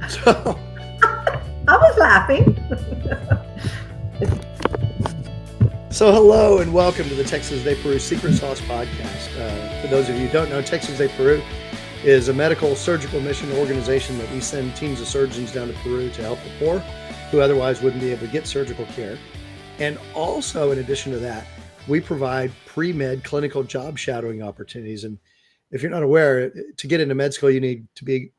So, I was laughing. so hello and welcome to the Texas de Peru Secret Sauce podcast. For those of you who don't know, Texas de Peru is a medical surgical mission organization that we send teams of surgeons down to Peru to help the poor who otherwise wouldn't be able to get surgical care. And also, in addition to that, we provide pre-med clinical job shadowing opportunities. And if you're not aware, to get into med school, you need to be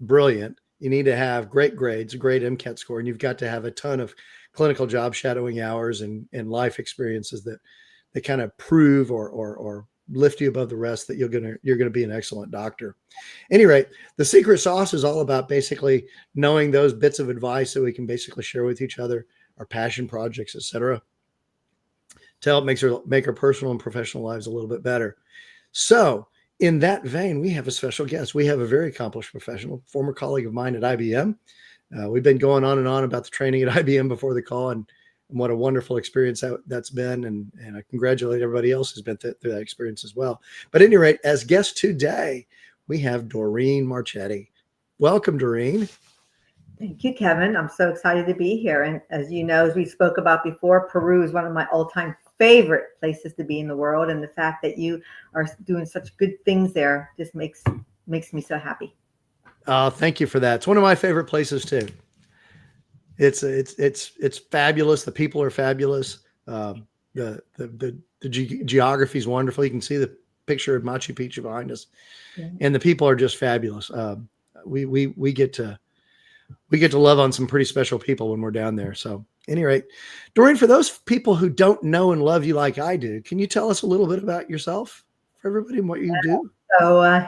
brilliant. You need to have great grades, a great MCAT score, and you've got to have a ton of clinical job shadowing hours and life experiences that kind of prove or lift you above the rest that you're gonna be an excellent doctor. Any rate, the secret sauce is all about basically knowing those bits of advice that we can basically share with each other, our passion projects, etc., to help make our personal and professional lives a little bit better. So, in that vein, we have a special guest. We have a very accomplished professional, former colleague of mine at IBM. We've been going on and on about the training at IBM before the call, and what a wonderful experience that's been. And I congratulate everybody else who's been through that experience as well. But at any rate, as guest today, we have Doreen Marchetti. Welcome, Doreen. Thank you, Kevin. I'm so excited to be here. And as you know, as we spoke about before, Peru is one of my all-time favorite places to be in the world. And the fact that you are doing such good things there just makes me so happy. Thank you for that. It's one of my favorite places too. It's fabulous. The people are fabulous. The geography is wonderful. You can see the picture of Machu Picchu behind us, Yeah. and the people are just fabulous. We get to love on some pretty special people when we're down there. So, at any rate, Doreen, for those people who don't know and love you like I do, can you tell us a little bit about yourself for everybody and what you do? So,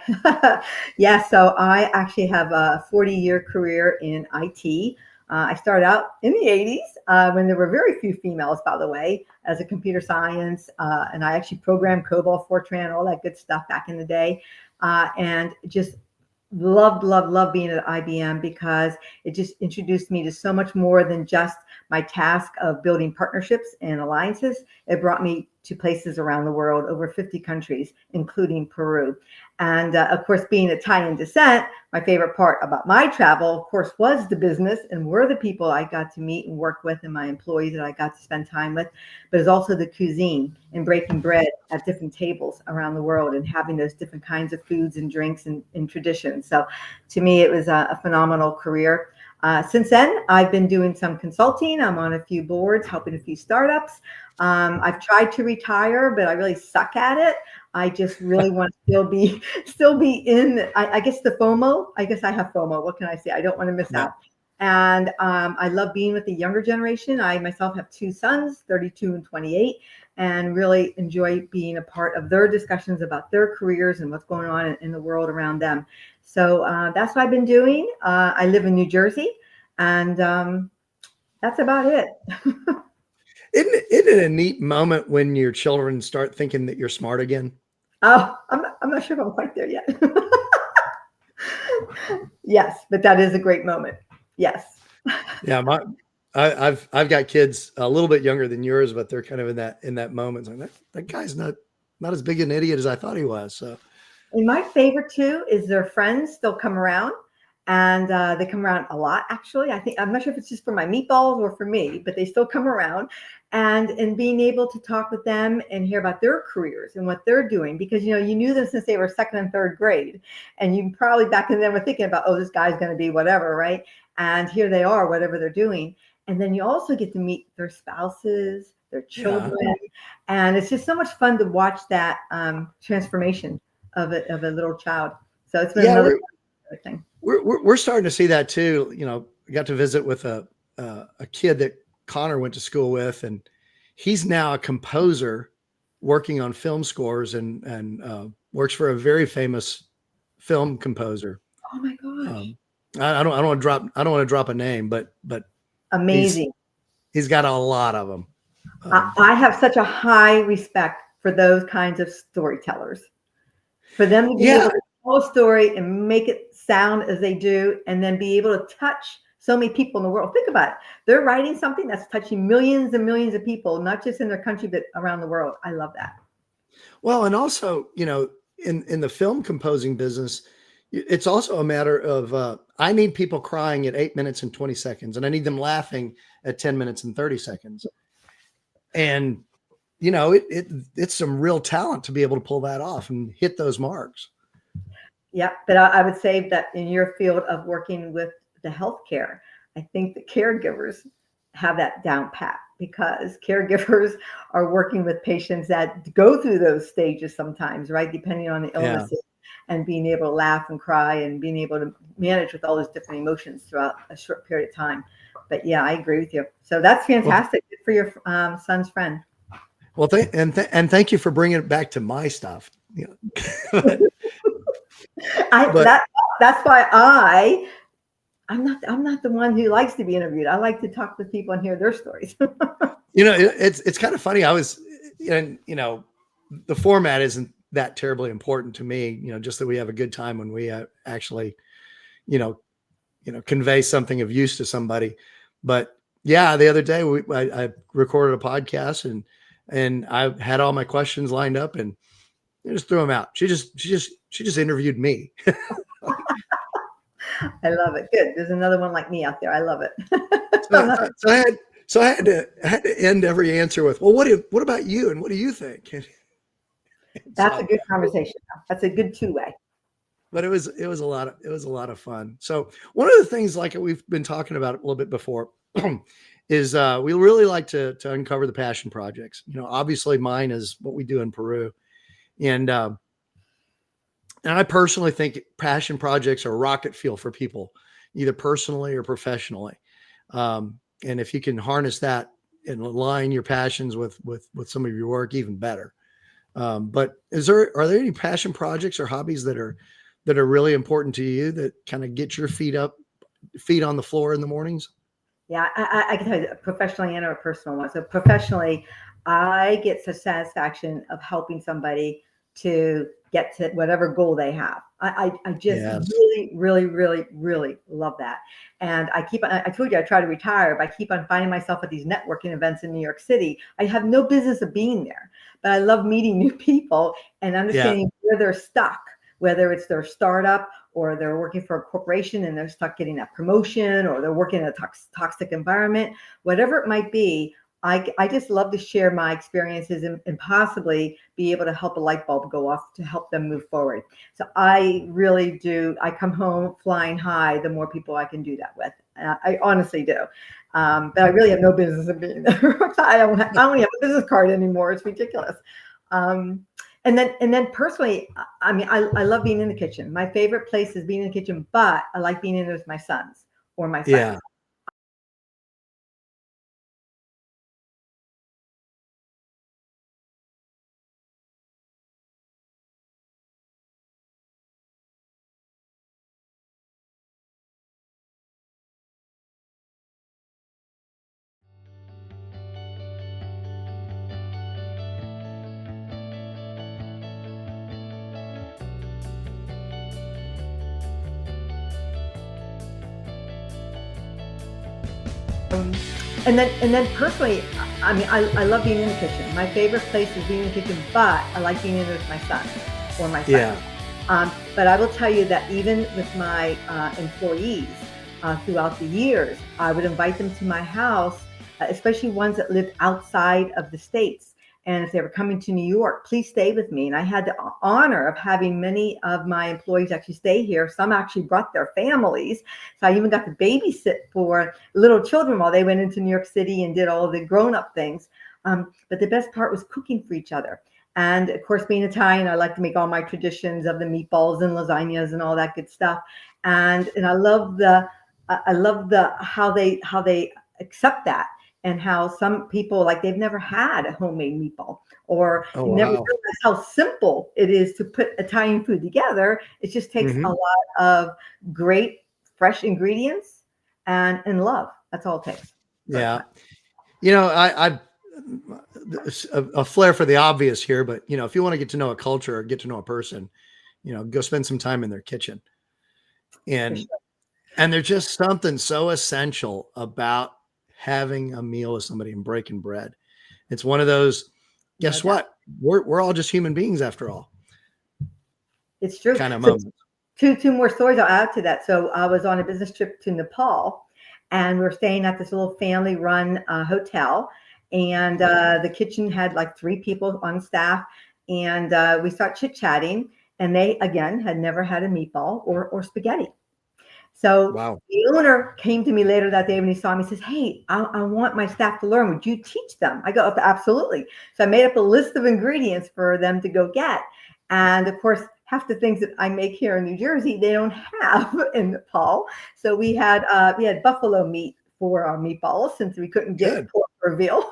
yeah, so I actually have a 40-year career in IT. I started out in the 80s when there were very few females, by the way, as a computer science. And I actually programmed COBOL, Fortran, all that good stuff back in the day. And just love being at IBM because it just introduced me to so much more than just my task of building partnerships and alliances. It brought me to places around the world, over 50 countries, including Peru. And of course, being Italian descent, my favorite part about my travel, of course, was the business and were the people I got to meet and work with and my employees that I got to spend time with, but it's also the cuisine and breaking bread at different tables around the world and having those different kinds of foods and drinks and traditions. So to me, it was a phenomenal career. Since then, I've been doing some consulting. I'm on a few boards, helping a few startups. I've tried to retire, but I really suck at it. I just really want to still be in. I guess the FOMO. I guess I have FOMO. What can I say? I don't want to miss Yeah. out. And I love being with the younger generation. I myself have two sons, 32 and 28, and really enjoy being a part of their discussions about their careers and what's going on in the world around them. So that's what I've been doing. I live in New Jersey, and that's about it. Isn't it a neat moment when your children start thinking that you're smart again? Oh, I'm not sure if I'm quite there yet. Yes, but that is a great moment. Yes. Yeah, I've got kids a little bit younger than yours, but they're kind of in that moment. It's like that guy's not as big an idiot as I thought he was. So And my favorite too is their friends still come around, and they come around a lot. Actually, I'm not sure if it's just for my meatballs or for me, but they still come around, and being able to talk with them and hear about their careers and what they're doing because you knew them since they were second and third grade, and you probably back then were thinking about, oh, this guy's going to be whatever, right? And here they are, whatever they're doing, and then you also get to meet their spouses, their yeah, children, and it's just so much fun to watch that transformation of a little child. So it's been yeah, another we're thing. we're starting to see that too. I got to visit with a kid that Connor went to school with, and he's now a composer working on film scores and works for a very famous film composer. Oh my gosh. Um, I don't want to drop a name, but he's Amazing. he's got a lot of them. I, Um, I have such a high respect for those kinds of storytellers. For them to be yeah, able to tell a story and make it sound as they do, and then be able to touch so many people in the world. Think about it. They're writing something that's touching millions and millions of people, not just in their country, but around the world. I love that. well, and also in the film composing business, It's also a matter of I need people crying at 8 minutes and 20 seconds, and I need them laughing at 10 minutes and 30 seconds. And it's some real talent to be able to pull that off and hit those marks. Yeah, but I would say that in your field of working with the healthcare, I think the caregivers have that down pat, because caregivers are working with patients that go through those stages sometimes, right? Depending on the Yeah. illnesses, and being able to laugh and cry and being able to manage with all those different emotions throughout a short period of time. But yeah, I agree with you. So that's fantastic. Good for your son's friend. Well, thank you for bringing it back to my stuff. That's why I'm not the one who likes to be interviewed. I like to talk with people and hear their stories. It's kind of funny. The format isn't that terribly important to me. Just that we have a good time when we actually, convey something of use to somebody. But yeah, the other day I recorded a podcast and I had all my questions lined up and I just threw them out. She just interviewed me. I love it. Good. There's another one like me out there. I love it. So I had to end every answer with, well, what about you? And what do you think? That's a good conversation. That's a good two-way. But it was a lot of fun. So one of the things, like we've been talking about a little bit before, is we really like to uncover the passion projects. Obviously mine is what we do in Peru. And I personally think passion projects are rocket fuel for people, either personally or professionally. And if you can harness that and align your passions with some of your work, even better. But are there any passion projects or hobbies that are really important to you that kind of get your feet on the floor in the mornings? Yeah, I can tell you professionally and a personal one. So professionally, I get the satisfaction of helping somebody to get to whatever goal they have. I just really love that. And I told you I try to retire, but I keep on finding myself at these networking events in New York City. I have no business of being there, but I love meeting new people and understanding where they're stuck, whether it's their startup or they're working for a corporation and they're stuck getting that promotion, or they're working in a toxic environment, whatever it might be. I just love to share my experiences and possibly be able to help a light bulb go off to help them move forward. So I really do. I come home flying high the more people I can do that with. I honestly do. But I really have no business in being there. I don't have a business card anymore. It's ridiculous. And then personally, I mean, I love being in the kitchen. My favorite place is being in the kitchen, but I like being in there with my sons or my friends. Yeah. And then personally, I mean, I love being in the kitchen. My favorite place is being in the kitchen, but I like being in there with my son or my friends. But I will tell you that even with my employees throughout the years, I would invite them to my house, especially ones that lived outside of the States. And if they were coming to New York, please stay with me. And I had the honor of having many of my employees actually stay here. Some actually brought their families. So I even got to babysit for little children while they went into New York City and did all the grown-up things. But the best part was cooking for each other. And of course, being Italian, I like to make all my traditions of the meatballs and lasagnas and all that good stuff. And I love how they accept that. And how some people, like, they've never had a homemade meatball, or never realized how simple it is to put Italian food together. It just takes a lot of great fresh ingredients and love. That's all it takes. Yeah. I a flair for the obvious here, but if you want to get to know a culture or get to know a person, go spend some time in their kitchen. And there's just something so essential about having a meal with somebody and breaking bread. It's one of those, guess what? We're all just human beings after all. It's true. Kind of moments. two more stories I'll add to that. So I was on a business trip to Nepal, and we were staying at this little family-run hotel, and the kitchen had like 3 people on staff, and we start chit-chatting, and they again had never had a meatball or spaghetti. So Wow. the owner came to me later that day when he saw me. He says, "Hey, I want my staff to learn. Would you teach them?" I go, "Absolutely." So I made up a list of ingredients for them to go get. And of course, half the things that I make here in New Jersey, they don't have in Nepal. So we had buffalo meat for our meatballs since we couldn't get Good. pork or veal.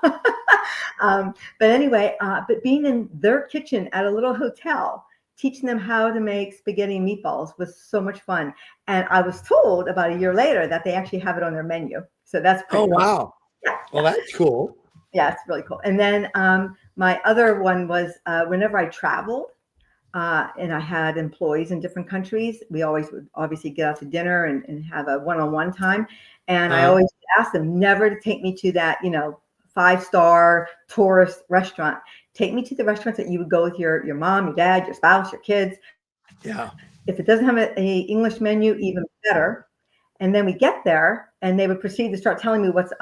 But anyway, but being in their kitchen at a little hotel, teaching them how to make spaghetti and meatballs was so much fun. And I was told about a year later that they actually have it on their menu. So that's Oh, pretty cool. wow. Yeah, Well, that's cool. yeah, it's really cool. And then my other one was whenever I traveled and I had employees in different countries, we always would obviously get out to dinner and have a one-on-one time. And I always asked them never to take me to that, 5-star tourist restaurant. Take me to the restaurants that you would go with your mom, your dad, your spouse, your kids. Yeah. If it doesn't have an English menu, even better. And then we get there, and they would proceed to start telling me what's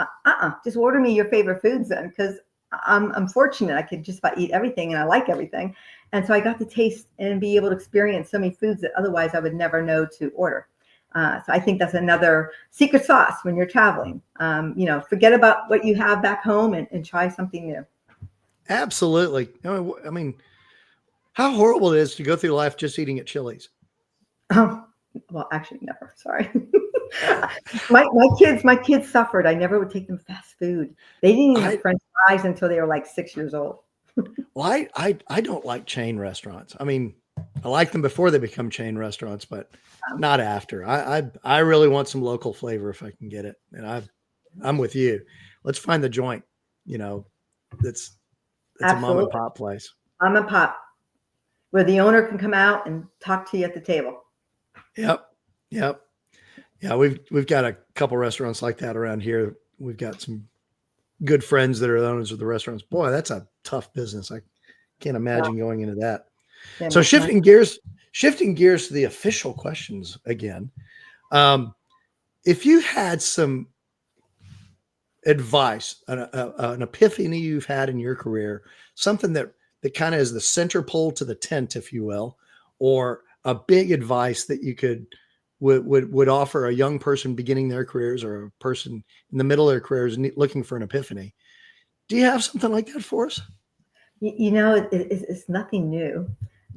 just order me your favorite foods then, because I'm fortunate. I could just about eat everything, and I like everything. And so I got to taste and be able to experience so many foods that otherwise I would never know to order. So I think that's another secret sauce when you're traveling. Forget about what you have back home and try something new. Absolutely. I mean, how horrible it is to go through life just eating at Chili's. Oh, well, actually, never. Sorry. My kids suffered. I never would take them fast food. They didn't even have I French fries until they were like 6 years old. well, I don't like chain restaurants. I mean, I like them before they become chain restaurants, but not after. I really want some local flavor if I can get it. And I'm with you. Let's find the joint, that's a mom and Absolutely. pop place. I'm a pop where the owner can come out and talk to you at the table. Yep. Yep. Yeah, we've got a couple restaurants like that around here. We've got some good friends that are the owners of the restaurants. Boy, that's a tough business. I can't imagine going into that. They So make money. shifting gears to the official questions again. If you had some advice, an epiphany you've had in your career, something that kind of is the center pole to the tent, if you will, or a big advice that you would offer a young person beginning their careers or a person in the middle of their careers looking for an epiphany. Do you have something like that for us? It's nothing new,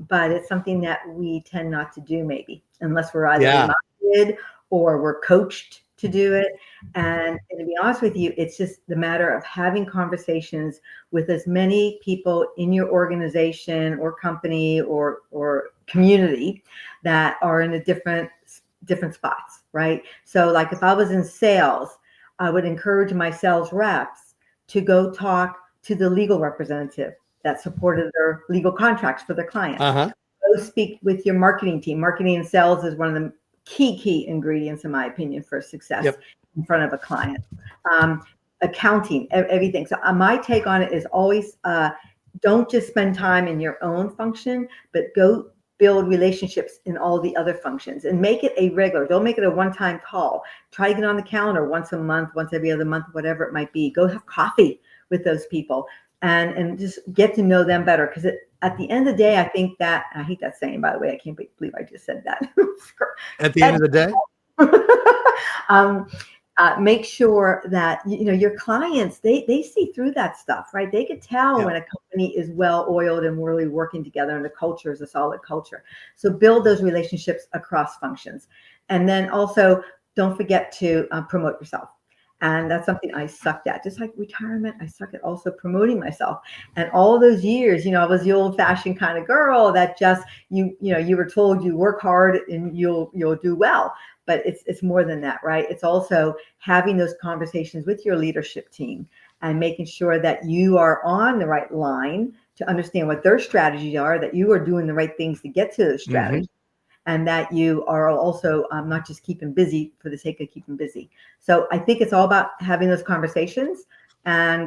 but it's something that we tend not to do maybe unless we're either Yeah. reminded or we're coached to do it. And to be honest with you, it's just the matter of having conversations with as many people in your organization or company or community that are in a different spots, right? So like if I was in sales, I would encourage my sales reps to go talk to the legal representative that supported their legal contracts for their clients. Uh-huh. Go speak with your marketing team. Marketing and sales is one of the key ingredients, in my opinion, for success in front of a client. Accounting, everything. So my take on it is always don't just spend time in your own function, but go build relationships in all the other functions and make it a regular. Don't make it a one-time call. Try to get on the calendar once a month, once every other month, whatever it might be. Go have coffee with those people and just get to know them better. Because at the end of the day, I think that, I hate that saying, by the way, I can't believe I just said that. At the end of the day? Make sure that your clients they see through that stuff, right? They could tell when a company is well oiled and really working together and the culture is a solid culture. So build those relationships across functions, and then also don't forget to promote yourself. And that's something I sucked at. Just like retirement, I suck at also promoting myself. And all those years, I was the old-fashioned kind of girl that just you were told you work hard and you'll do well. But it's more than that, right? It's also having those conversations with your leadership team and making sure that you are on the right line to understand what their strategies are, that you are doing the right things to get to those strategies, and that you are also not just keeping busy for the sake of keeping busy. So I think it's all about having those conversations and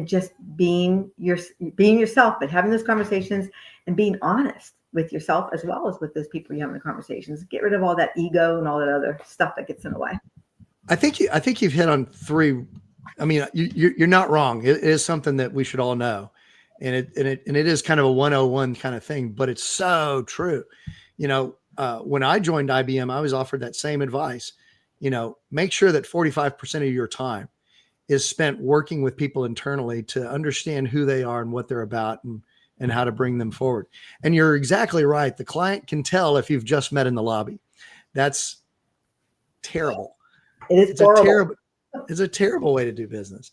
just being yourself, but having those conversations and being honest with yourself as well as with those people you're having the conversations. Get rid of all that ego and all that other stuff that gets in the way. I think you've hit on three. I mean, you're not wrong. It is something that we should all know, and it is kind of a 101 kind of thing, but it's so true. When I joined IBM, I was offered that same advice. Make sure that 45% of your time is spent working with people internally to understand who they are and what they're about and how to bring them forward. And you're exactly right. The client can tell if you've just met in the lobby. That's terrible. It is horrible. It's a terrible way to do business.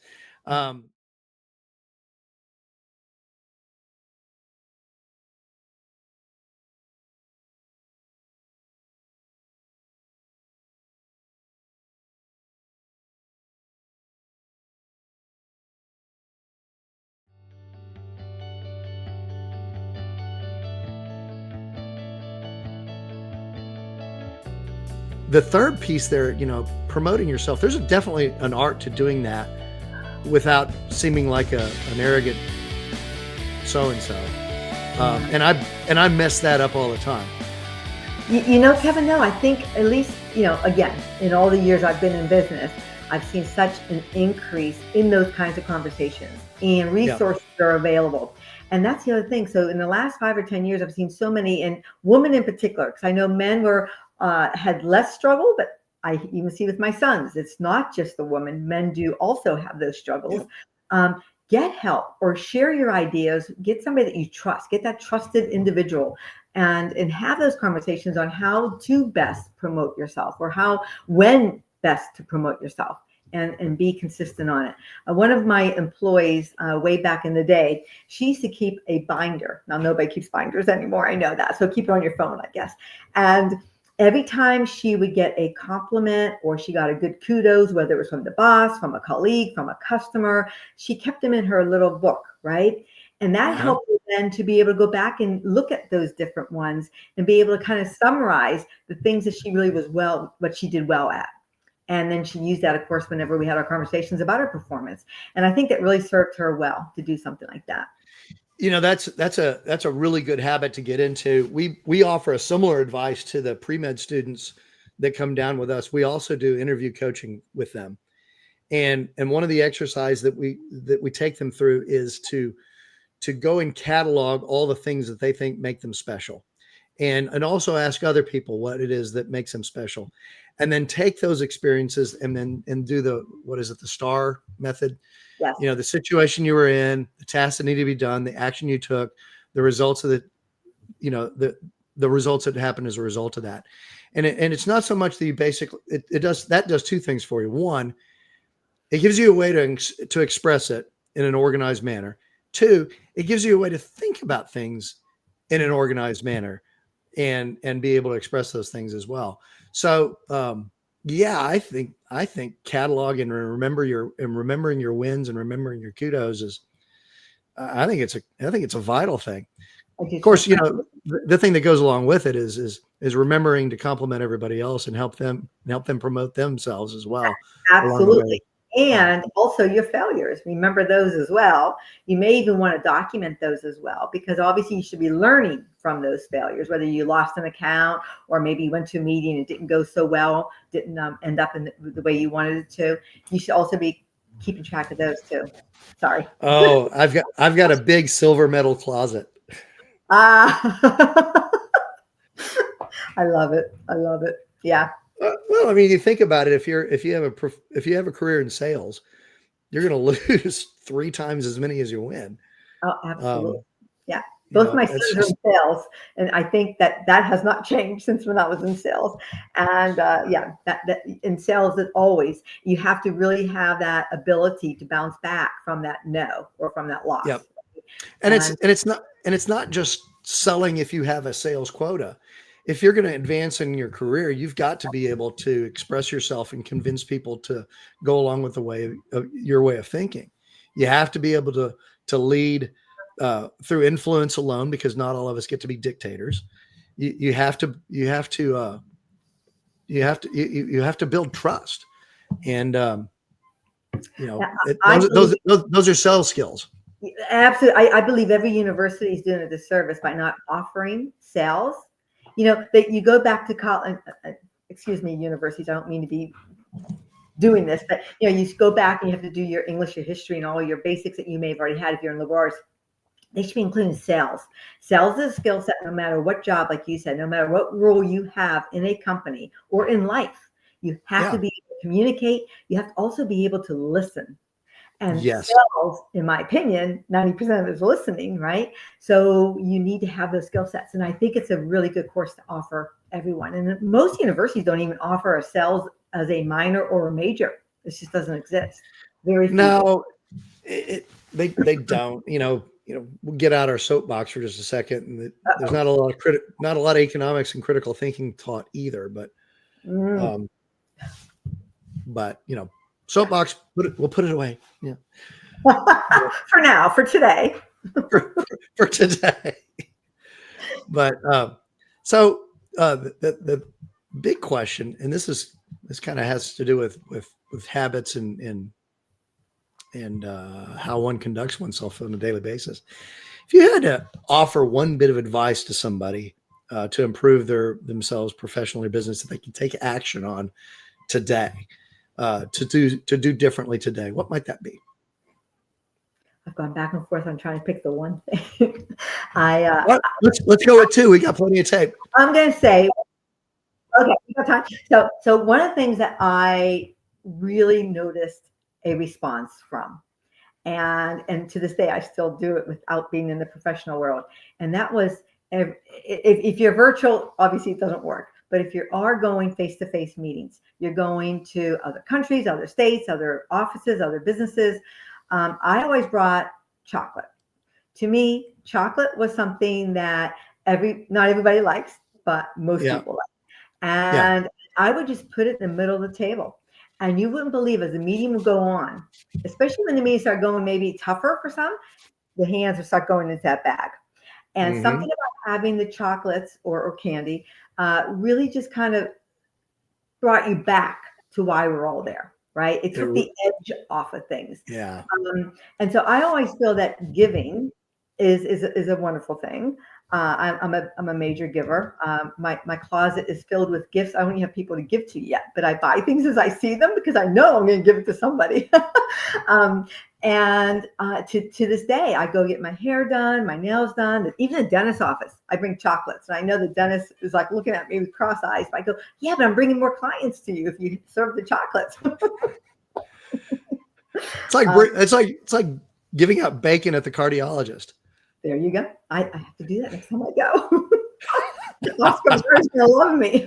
The third piece there, promoting yourself, there's definitely an art to doing that without seeming like an arrogant so-and-so. And I mess that up all the time. Kevin, no, I think at least, again, in all the years I've been in business, I've seen such an increase in those kinds of conversations, and resources are available. And that's the other thing. So in the last 5 or 10 years, I've seen so many, and women in particular, because I know men had less struggle, but I even see with my sons, it's not just the woman. Men do also have those struggles. Get help or share your ideas. Get somebody that you trust. Get that trusted individual and have those conversations on how to best promote yourself, or when best to promote yourself, and be consistent on it. One of my employees way back in the day, she used to keep a binder. Now, nobody keeps binders anymore. I know that. So keep it on your phone, I guess. And every time she would get a compliment or she got a good kudos, whether it was from the boss, from a colleague, from a customer, she kept them in her little book, right? And that helped her then to be able to go back and look at those different ones and be able to kind of summarize the things that she really what she did well at. And then she used that, of course, whenever we had our conversations about her performance. And I think that really served her well to do something like that. That's a really good habit to get into. We offer a similar advice to the pre-med students that come down with us. We also do interview coaching with them. And one of the exercises that we take them through is to go and catalog all the things that they think make them special. And also ask other people what it is that makes them special. And then take those experiences and do the STAR method. Yes. The situation you were in, the tasks that need to be done, the action you took, the results of the results that happened as a result of that. And it's not so much that you basically, it does two things for you. One, it gives you a way to express it in an organized manner. Two, it gives you a way to think about things in an organized manner and be able to express those things as well. So, I think catalog and remembering your wins and remembering your kudos is, I think it's a vital thing. Of course, the thing that goes along with it is remembering to compliment everybody else and help them promote themselves as well. Absolutely. And also your failures. Remember those as well. You may even want to document those as well, because obviously you should be learning from those failures, whether you lost an account or maybe you went to a meeting and it didn't go so well, didn't end up in the way you wanted it to. You should also be keeping track of those too. Sorry. Oh, I've got a big silver medal closet. I love it. Yeah. Well, I mean, you think about it. If you have a career in sales, you're going to lose 3 times as many as you win. Oh, absolutely. Yeah. Both my sons are in sales, and I think that has not changed since when I was in sales. And that in sales, that always you have to really have that ability to bounce back from that no or from that loss. Yep. And it's not just selling if you have a sales quota. If you're going to advance in your career, you've got to be able to express yourself and convince people to go along with your way of thinking. You have to be able to lead through influence alone, because not all of us get to be dictators. You have to build trust, and those are sales skills. Absolutely. I believe every university is doing a disservice by not offering sales. That you go back to college, excuse me, universities, I don't mean to be doing this, but you go back and you have to do your English, your history, and all your basics that you may have already had if you're in liberal arts. They should be including sales. Sales is a skill set no matter what job, like you said, no matter what role you have in a company or in life. You have to be able to communicate. You have to also be able to listen. And Yes. sales, in my opinion, 90% of it is listening, right? So you need to have those skill sets. And I think it's a really good course to offer everyone. And most universities don't even offer a sales as a minor or a major. It just doesn't exist. Very few. No, they don't. We'll get out our soapbox for just a second. And there's not a lot of economics and critical thinking taught either. But, soapbox, we'll put it away. Yeah. For now, for today. for today. But so the big question, and this kind of has to do with habits and how one conducts oneself on a daily basis. If you had to offer one bit of advice to somebody to improve themselves professionally or business that they can take action on today, to do differently today, what might that be? I've gone back and forth on trying to pick the one thing. Let's go with two. We got plenty of tape. I'm going to say, okay, we got time. So one of the things that I really noticed a response from, and to this day I still do it without being in the professional world, and that was if you're virtual, obviously it doesn't work. But if you are going face-to-face meetings, you're going to other countries, other states, other offices, other businesses. I always brought chocolate. To me, chocolate was something that not everybody likes, but most people like. And I would just put it in the middle of the table. And you wouldn't believe, as the meeting would go on, especially when the meetings start going maybe tougher for some, the hands would start going into that bag. And something about having the chocolates or candy really just kind of brought you back to why we're all there, right? It took the edge off of things. Yeah. And so I always feel that giving is a wonderful thing. I'm a major giver. My closet is filled with gifts. I don't even have people to give to yet, but I buy things as I see them because I know I'm going to give it to somebody. And to this day, I go get my hair done, my nails done, even the dentist's office. I bring chocolates, and I know the dentist is like looking at me with cross eyes. But I go, yeah, but I'm bringing more clients to you if you serve the chocolates. It's like giving out bacon at the cardiologist. There you go. I have to do that next time I go. Oscar's gonna love me.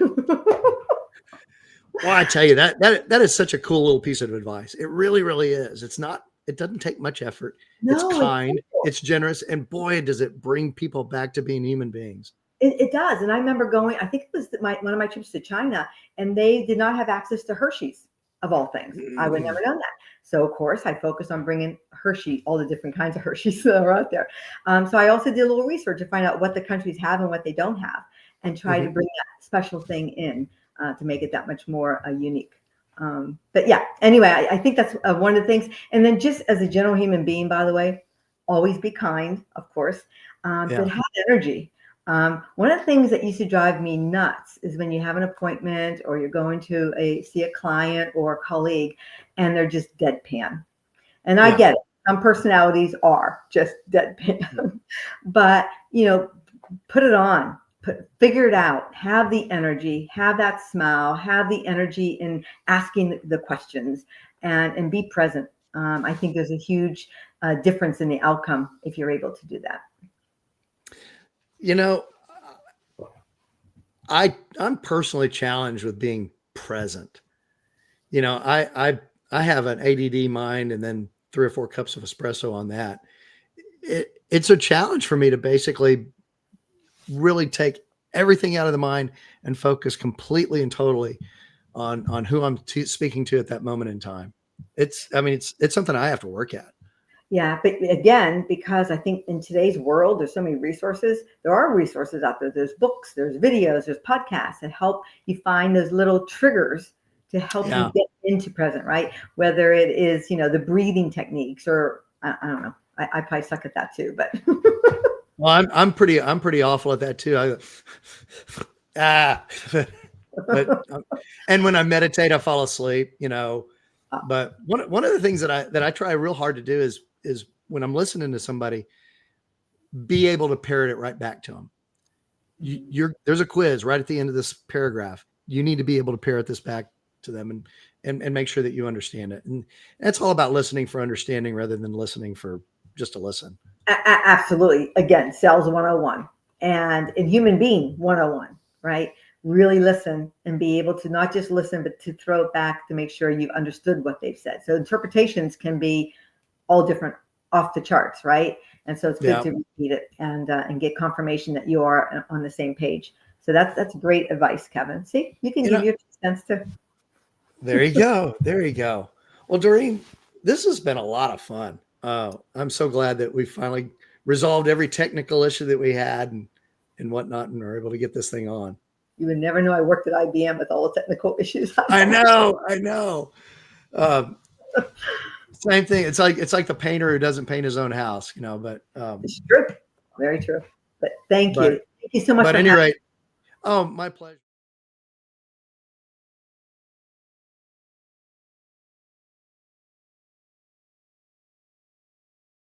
Well, I tell you, that is such a cool little piece of advice. It really, really is. It doesn't take much effort. No, it's kind, it's generous, and boy, does it bring people back to being human beings. It does. And I remember going, I think it was one of my trips to China, and they did not have access to Hershey's, of all things. I would never known that. So, of course, I focused on bringing Hershey, all the different kinds of Hershey's that are out there. So I also did a little research to find out what the countries have and what they don't have, and try to bring that special thing in to make it that much more unique. But yeah, anyway, I think that's one of the things. And then just as a general human being, by the way, always be kind, of course, but have energy. One of the things that used to drive me nuts is when you have an appointment or you're going to see a client or a colleague and they're just deadpan. And I get it. Some personalities are just deadpan, but put it on, figure it out, have the energy, have that smile, have the energy in asking the questions and be present. I think there's a huge difference in the outcome if you're able to do that. I'm personally challenged with being present. I have an ADD mind and then 3 or 4 cups of espresso on that. It's a challenge for me to basically really take everything out of the mind and focus completely and totally on who I'm speaking to at that moment in time. It's something I have to work at. Yeah, but again, because I think in today's world, there's so many resources. There are resources out there. There's books, there's videos, there's podcasts that help you find those little triggers to help you get into present, right? Whether it is, the breathing techniques or I don't know. I probably suck at that too, but Well, I'm pretty awful at that too. But and when I meditate, I fall asleep. But one of the things that I try real hard to do is when I'm listening to somebody, be able to parrot it right back to them. There's a quiz right at the end of this paragraph. You need to be able to parrot this back to them and make sure that you understand it. And that's all about listening for understanding rather than listening for just to listen. Absolutely. Again, sales 101 and in human being 101, right? Really listen and be able to not just listen, but to throw it back to make sure you've understood what they've said. So interpretations can be all different, off the charts, right? And so it's good to repeat it and get confirmation that you are on the same page. So that's great advice, Kevin. See, you can give your 2 cents too. There you go. There you go. Well, Doreen, this has been a lot of fun. I'm so glad that we finally resolved every technical issue that we had and whatnot, and are able to get this thing on. You would never know I worked at IBM with all the technical issues. I know. Same thing. It's like the painter who doesn't paint his own house, but it's true. Very true. But thank you. Thank you so much. But at any rate, my pleasure.